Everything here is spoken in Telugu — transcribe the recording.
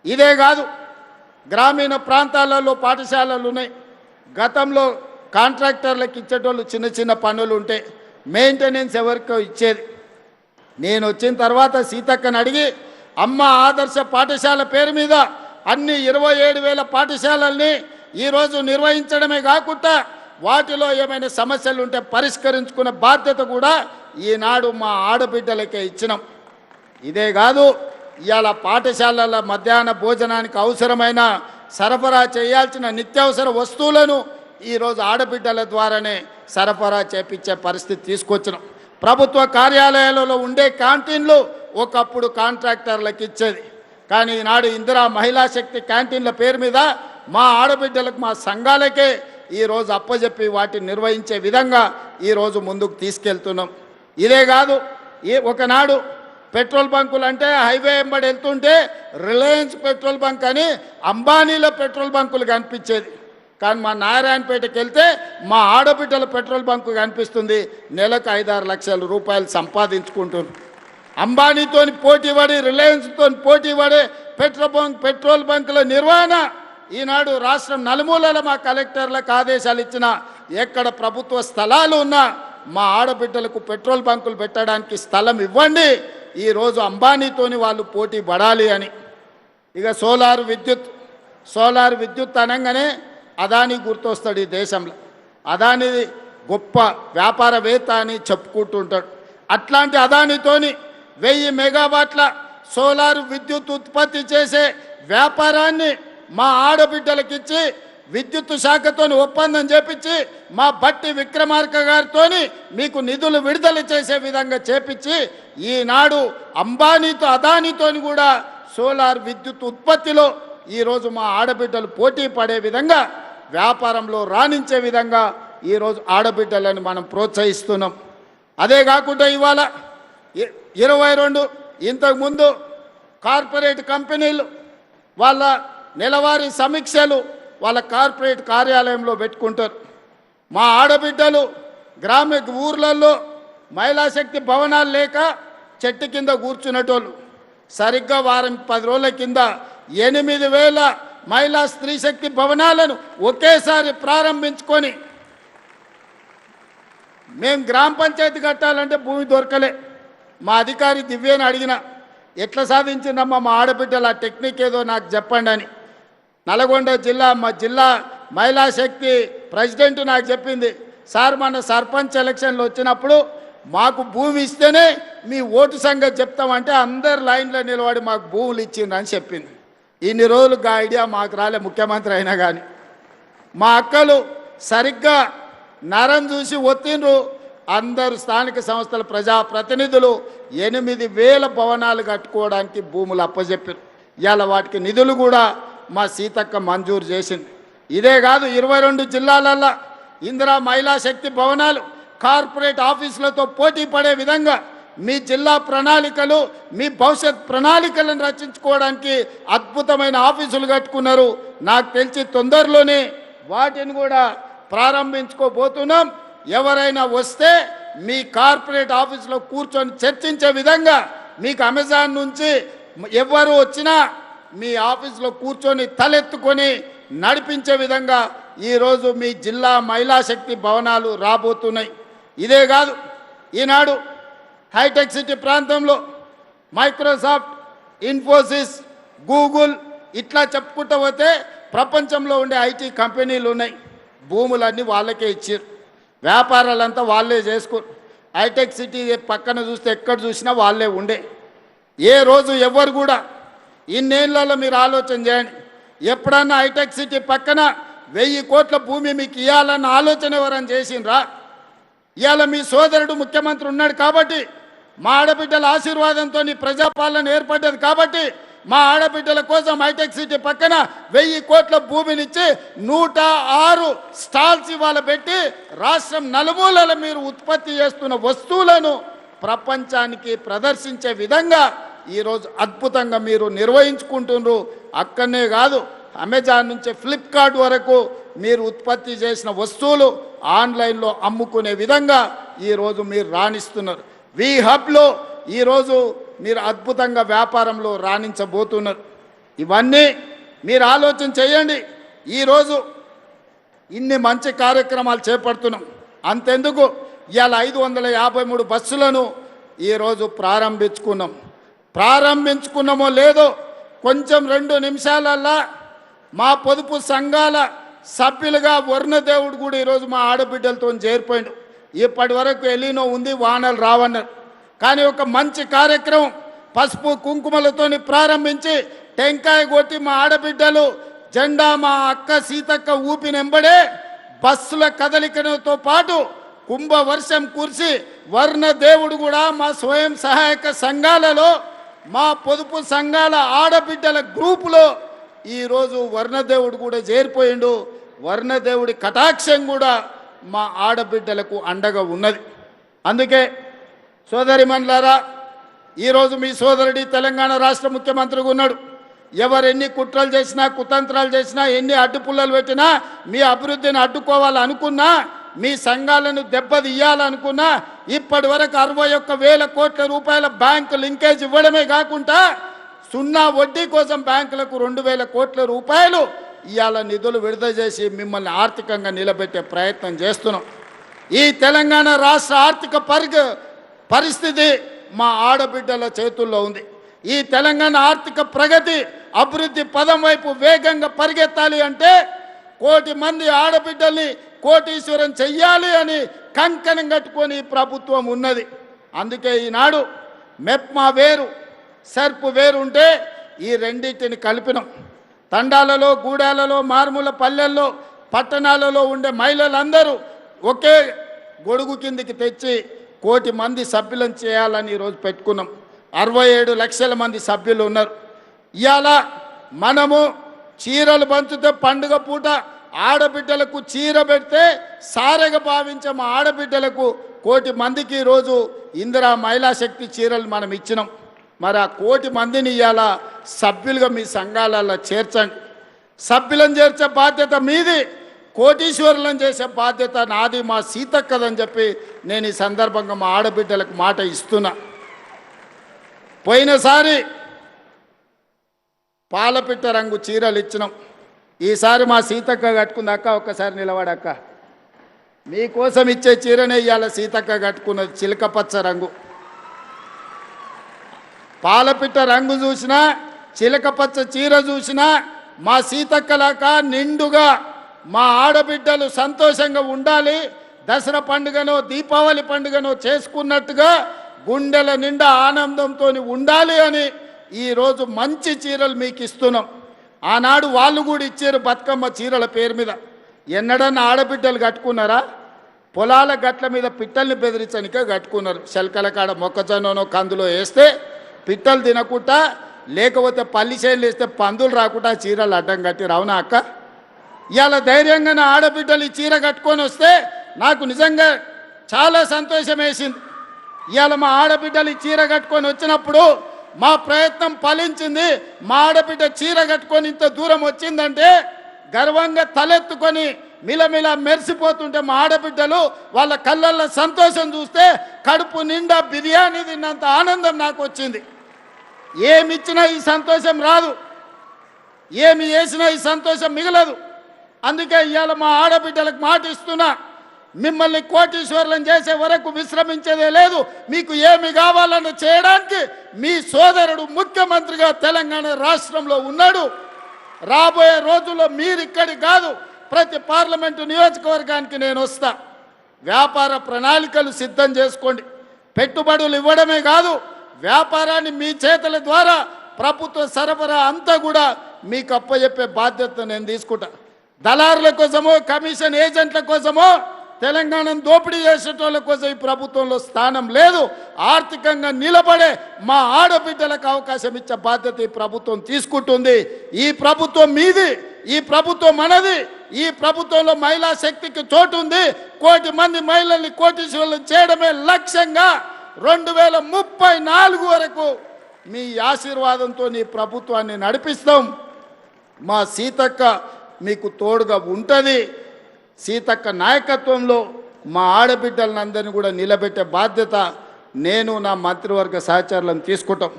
ఇదే కాదు, గ్రామీణ ప్రాంతాలలో పాఠశాలలు ఉన్నాయి. గతంలో కాంట్రాక్టర్లకు ఇచ్చేటోళ్ళు చిన్న చిన్న పనులు ఉంటే మెయింటెనెన్స్ ఎవరికో ఇచ్చేది. నేను వచ్చిన తర్వాత సీతక్కని అడిగి అమ్మ ఆదర్శ పాఠశాల పేరు మీద అన్ని 27,000 పాఠశాలల్ని ఈరోజు నిర్వహించడమే కాకుండా వాటిలో ఏమైనా సమస్యలు ఉంటే పరిష్కరించుకునే బాధ్యత కూడా ఈనాడు మా ఆడబిడ్డలకే ఇచ్చినాం. ఇదే కాదు, ఇవాళ పాఠశాలల మధ్యాహ్న భోజనానికి అవసరమైన సరఫరా చేయాల్సిన నిత్యావసర వస్తువులను ఈరోజు ఆడబిడ్డల ద్వారానే సరఫరా చేపించే పరిస్థితి తీసుకొచ్చినాం. ప్రభుత్వ కార్యాలయాలలో ఉండే క్యాంటీన్లు ఒకప్పుడు కాంట్రాక్టర్లకు ఇచ్చేది, కానీ ఈనాడు ఇందిరా మహిళా శక్తి క్యాంటీన్ల పేరు మీద మా ఆడబిడ్డలకు మా సంఘాలకే ఈరోజు అప్పజెప్పి వాటిని నిర్వహించే విధంగా ఈరోజు ముందుకు తీసుకెళ్తున్నాం. ఇదే కాదు, ఒకనాడు పెట్రోల్ బంకులు అంటే హైవే వెంబడి వెళ్తుంటే రిలయన్స్ పెట్రోల్ బంక్ అని అంబానీల పెట్రోల్ బంకులు కనిపించేది. కానీ మా నారాయణపేటకి వెళ్తే మా ఆడబిడ్డల పెట్రోల్ బంకు కనిపిస్తుంది. నెలకు 5-6 లక్షల రూపాయలు సంపాదించుకుంటున్నారు. అంబానీతో పోటీ పడి రిలయన్స్తో పోటీ పడే పెట్రోల్ బంకుల నిర్వహణ ఈనాడు రాష్ట్రం నలుమూలల మా కలెక్టర్లకు ఆదేశాలు ఇచ్చిన ఎక్కడ ప్రభుత్వ స్థలాలు ఉన్నా మా ఆడబిడ్డలకు పెట్రోల్ బంకులు పెట్టడానికి స్థలం ఇవ్వండి, ఈరోజు అంబానీతోని వాళ్ళు పోటీ పడాలి అని. ఇక సోలార్ విద్యుత్ అనగానే అదానీ గుర్తొస్తాడు ఈ దేశంలో. అదానీ గొప్ప వ్యాపారవేత్త అని చెప్పుకుంటుంటాడు. అట్లాంటి అదానీతోని 1000 మెగావాట్ల సోలార్ విద్యుత్ ఉత్పత్తి చేసే వ్యాపారాన్ని మా ఆడబిడ్డలకిచ్చి విద్యుత్ శాఖతో ఒప్పందం చేపించి మా బట్టి విక్రమార్క గారితో మీకు నిధులు విడుదల చేసే విధంగా చేపించి ఈనాడు అంబానీతో అదానీతోని కూడా సోలార్ విద్యుత్ ఉత్పత్తిలో ఈరోజు మా ఆడబిడ్డలు పోటీ పడే విధంగా వ్యాపారంలో రాణించే విధంగా ఈరోజు ఆడబిడ్డలను మనం ప్రోత్సహిస్తున్నాం. అదే కాకుండా ఇవాళ 22 ఇంతకుముందు కార్పొరేట్ కంపెనీలు వాళ్ళ నెలవారీ సమీక్షలు వాళ్ళ కార్పొరేట్ కార్యాలయంలో పెట్టుకుంటారు. మా ఆడబిడ్డలు ఊర్లలో మహిళా శక్తి భవనాలు లేక చెట్టు కింద కూర్చునేటోళ్ళు సరిగ్గా వారం 10 రోజుల కింద 8,000 మహిళా స్త్రీ శక్తి భవనాలను ఒకేసారి ప్రారంభించుకొని మేము గ్రామ పంచాయతీ కట్టాలంటే భూమి దొరకలే. మా అధికారి దివ్యని అడిగిన ఎట్లా సాధించిందమ్మా మా ఆడబిడ్డలు ఆ టెక్నిక్ ఏదో నాకు చెప్పండి అని. నల్గొండ మా జిల్లా మహిళా శక్తి ప్రెసిడెంట్ నాకు చెప్పింది, సార్ మన సర్పంచ్ ఎలక్షన్లు వచ్చినప్పుడు మాకు భూమి ఇస్తేనే మీ ఓటు సంగతి చెప్తామంటే అందరు లైన్లో నిలబడి మాకు భూములు ఇచ్చిండ్రు అని చెప్పింది. ఇన్ని రోజులు ఆ ఐడియా మాకు రాలే, ముఖ్యమంత్రి అయినా కానీ. మా అక్కలు సరిగ్గా నరం చూసి ఒత్తిండ్రు. అందరు స్థానిక సంస్థల ప్రజాప్రతినిధులు 8,000 భవనాలు కట్టుకోవడానికి భూములు అప్పచెప్పారు. ఇవాళ వాటికి నిధులు కూడా మా సీతక్క మంజూరు చేసింది. ఇదే కాదు, 22 జిల్లాలల్లో ఇందిరా మహిళా శక్తి భవనాలు కార్పొరేట్ ఆఫీసులతో పోటీ పడే విధంగా మీ జిల్లా ప్రణాళికలు మీ భవిష్యత్ ప్రణాళికలను రచించుకోవడానికి అద్భుతమైన ఆఫీసులు కట్టుకున్నారు. నాకు తెలిసి తొందరలోనే వాటిని కూడా ప్రారంభించుకోబోతున్నాం. ఎవరైనా వస్తే మీ కార్పొరేట్ ఆఫీసులో కూర్చొని చర్చించే విధంగా మీకు అమెజాన్ నుంచి ఎవరు వచ్చినా మీ ఆఫీసులో కూర్చొని తలెత్తుకొని నడిపించే విధంగా ఈరోజు మీ జిల్లా మహిళా శక్తి భవనాలు రాబోతున్నాయి. ఇదే కాదు, ఈనాడు హైటెక్ సిటీ ప్రాంతంలో మైక్రోసాఫ్ట్, ఇన్ఫోసిస్, గూగుల్ ఇట్లా చెప్పుకుంటూ పోతే ప్రపంచంలో ఉండే ఐటీ కంపెనీలు ఉన్నాయి. భూములన్నీ వాళ్ళకే ఇచ్చారు, వ్యాపారాలంతా వాళ్ళే చేసుకోరు. హైటెక్ సిటీ పక్కన చూస్తే ఎక్కడ చూసినా వాళ్ళే ఉండే. ఏ రోజు ఎవరు కూడా ఇన్నేళ్లలో మీరు ఆలోచన చేయండి, ఎప్పుడన్నా హైటెక్ సిటీ పక్కన 1000 కోట్ల భూమి మీకు ఇవ్వాలన్న ఆలోచన ఎవరైనా చేసిండ్రా? ఇవాళ మీ సోదరుడు ముఖ్యమంత్రి ఉన్నాడు కాబట్టి, మా ఆడబిడ్డల ఆశీర్వాదంతో ప్రజాపాలన ఏర్పడ్డది కాబట్టి మా ఆడబిడ్డల కోసం హైటెక్ సిటీ పక్కన 1000 కోట్ల భూమినిచ్చి 106 స్టాల్స్ ఇవాళ పెట్టి రాష్ట్రం నలుమూలల మీరు ఉత్పత్తి చేస్తున్న వస్తువులను ప్రపంచానికి ప్రదర్శించే విధంగా ఈరోజు అద్భుతంగా మీరు నిర్వహించుకుంటున్నారు. అక్కడనే కాదు, అమెజాన్ నుంచి ఫ్లిప్కార్ట్ వరకు మీరు ఉత్పత్తి చేసిన వస్తువులు ఆన్లైన్లో అమ్ముకునే విధంగా ఈరోజు మీరు రాణిస్తున్నారు. వి హబ్లో ఈరోజు మీరు అద్భుతంగా వ్యాపారంలో రాణించబోతున్నారు. ఇవన్నీ మీరు ఆలోచన చేయండి. ఈరోజు ఇన్ని మంచి కార్యక్రమాలు చేపడుతున్నాం. అంతెందుకు ఇవాళ 553 బస్సులను ఈరోజు ప్రారంభించుకున్నామో లేదో కొంచెం 2 నిమిషాలల్లా మా పొదుపు సంఘాల సభ్యులుగా వర్ణదేవుడు కూడా ఈరోజు మా ఆడబిడ్డలతో చేరిపోయిండు. ఇప్పటి వరకు ఎలినో ఉంది, వానలు రావన్నారు. కానీ ఒక మంచి కార్యక్రమం పసుపు కుంకుమలతోని ప్రారంభించి టెంకాయ కొట్టి మా ఆడబిడ్డలు జెండా మా అక్క సీతక్క ఊపినెంబడే బస్సుల కదలికతో పాటు కుంభవర్షం కురిసి వర్ణదేవుడు కూడా మా స్వయం సహాయక సంఘాలలో మా పొదుపు సంఘాల ఆడబిడ్డల గ్రూపులో ఈరోజు వర్ణదేవుడు కూడా చేరిపోయిండు. వర్ణదేవుడి కటాక్షం కూడా మా ఆడబిడ్డలకు అండగా ఉన్నది. అందుకే సోదరిమణులారా, ఈరోజు మీ సోదరుడి తెలంగాణ రాష్ట్ర ముఖ్యమంత్రిగా ఉన్నాడు. ఎవరు ఎన్ని కుట్రలు చేసినా, కుతంత్రాలు చేసినా, ఎన్ని అడ్డుపుల్లలు పెట్టినా, మీ అభివృద్ధిని అడ్డుకోవాలనుకున్నా, మీ సంఘాలను దెబ్బతీయాలనుకున్నా ఇప్పటి వరకు 61,000 కోట్ల రూపాయల బ్యాంకు లింకేజ్ ఇవ్వడమే కాకుండా 0 వడ్డీ కోసం బ్యాంకులకు 2,000 కోట్ల రూపాయలు ఇవాళ నిధులు విడుదల చేసి మిమ్మల్ని ఆర్థికంగా నిలబెట్టే ప్రయత్నం చేస్తున్నాం. ఈ తెలంగాణ రాష్ట్ర ఆర్థిక పరిస్థితి మా ఆడబిడ్డల చేతుల్లో ఉంది. ఈ తెలంగాణ ఆర్థిక ప్రగతి అభివృద్ధి పదం వైపు వేగంగా పరిగెత్తాలి అంటే 1 కోటి మంది ఆడబిడ్డల్ని కోటీశ్వరం చెయ్యాలి అని కంకణం కట్టుకొని ప్రభుత్వం ఉన్నది. అందుకే ఈనాడు మెప్మా వేరు, సర్పు వేరు ఉంటే ఈ రెండింటిని కలిపినాం. తండాలలో, గూడాలలో, మారుమూల పల్లెల్లో, పట్టణాలలో ఉండే మహిళలందరూ ఒకే గొడుగు కిందికి తెచ్చి 1 కోటి మంది సభ్యులను చేయాలని ఈరోజు పెట్టుకున్నాం. 67 లక్షల మంది సభ్యులు ఉన్నారు. ఇవాళ మనము చీరలు పంచుతే పండుగ పూట ఆడబిడ్డలకు చీర పెడితే సారెగా భావించే మా ఆడబిడ్డలకు 1 కోటి మందికి ఈరోజు ఇందిరా మహిళా శక్తి చీరలు మనం ఇచ్చినాం. మరి ఆ 1 కోటి మందిని ఇవాళ సభ్యులుగా మీ సంఘాలలో చేర్చండి. సభ్యులను చేర్చే బాధ్యత మీది, కోటీశ్వరులను చేసే బాధ్యత నాది, మా సీతక్కదని చెప్పి నేను ఈ సందర్భంగా మా ఆడబిడ్డలకు మాట ఇస్తున్నా. పోయినసారి పాలపిట్ట రంగు చీరలు ఇచ్చినాం. ఈసారి మా సీతక్క కట్టుకుందక్క, ఒక్కసారి నిలబడక్క. మీకోసం ఇచ్చే చీరనే ఇవాళ సీతక్క కట్టుకున్నది, చిలకపచ్చ రంగు. పాలపిట్ట రంగు చూసినా, చిలకపచ్చ చీర చూసినా మా సీతక్కలాక నిండుగా మా ఆడబిడ్డలు సంతోషంగా ఉండాలి, దసరా పండుగనో దీపావళి పండుగనో చేసుకున్నట్టుగా గుండెల నిండా ఆనందంతో ఉండాలి అని ఈరోజు మంచి చీరలు మీకు ఇస్తున్నాం. ఆనాడు వాళ్ళు కూడా ఇచ్చారు బతుకమ్మ చీరల పేరు మీద. ఎన్నడన్నా ఆడబిడ్డలు కట్టుకున్నారా? పొలాల గట్ల మీద పిట్టల్ని బెదిరించనికే కట్టుకున్నారు. శల్కల కాడ మొక్కజొన్ననో కందులో వేస్తే పిట్టలు తినకుండా, లేకపోతే పల్లి చేనులు వేస్తే పందులు రాకుండా చీరలు అడ్డం కట్టి రావునా అక్క? ఇవాళ ధైర్యంగా నా ఆడబిడ్డలు ఈ చీర కట్టుకొని వస్తే నాకు నిజంగా చాలా సంతోషం వేసింది. ఇవాళ మా ఆడబిడ్డలు ఈ చీర కట్టుకొని వచ్చినప్పుడు మా ప్రయత్నం ఫలించింది. మా ఆడబిడ్డ చీర కట్టుకొని ఇంత దూరం వచ్చిందంటే గర్వంగా తలెత్తుకొని మిలమిల మెరిసిపోతుంటే మా ఆడబిడ్డలు వాళ్ళ కళ్ళల్లో సంతోషం చూస్తే కడుపు నిండా బిర్యానీ తిన్నంత ఆనందం నాకు వచ్చింది. ఏమిచ్చినా ఈ సంతోషం రాదు, ఏమి చేసినా ఈ సంతోషం మిగలదు. అందుకే ఇవాళ మా ఆడబిడ్డలకు మాట ఇస్తున్నా, మిమ్మల్ని కోటీశ్వరులను చేసే వరకు విశ్రమించేదే లేదు. మీకు ఏమి కావాలని చేయడానికి మీ సోదరుడు ముఖ్యమంత్రిగా తెలంగాణ రాష్ట్రంలో ఉన్నాడు. రాబోయే రోజుల్లో మీరు ఇక్కడి కాదు, ప్రతి పార్లమెంటు నియోజకవర్గానికి నేను వస్తా. వ్యాపార ప్రణాళికలు సిద్ధం చేసుకోండి. పెట్టుబడులు ఇవ్వడమే కాదు, వ్యాపారాన్ని మీ చేతుల ద్వారా ప్రభుత్వ సరఫరా అంతా కూడా మీకు అప్పచెప్పే బాధ్యత నేను తీసుకుంటా. దళారుల కోసమో, కమిషన్ ఏజెంట్ల కోసమో, తెలంగాణను దోపిడీ చేసేటోళ్ళ కోసం ఈ ప్రభుత్వంలో స్థానం లేదు. ఆర్థికంగా నిలబడే మా ఆడబిడ్డలకు అవకాశం ఇచ్చే బాధ్యత ఈ ప్రభుత్వం తీసుకుంటుంది. ఈ ప్రభుత్వం మీది, ఈ ప్రభుత్వం మనది. ఈ ప్రభుత్వంలో మహిళా శక్తికి చోటు ఉంది. 1 కోటి మంది మహిళల్ని కోటీశ్వరులను చేయడమే లక్ష్యంగా 2034 వరకు మీ ఆశీర్వాదంతో ఈ ప్రభుత్వాన్ని నడిపిస్తాం. మా సీతక్క మీకు తోడుగా ఉంటుంది. సీతక్క నాయకత్వంలో మా ఆడబిడ్డలందరినీ కూడా నిలబెట్టే బాధ్యత నేను, నా మంత్రివర్గ సహచరులను తీసుకుంటాం.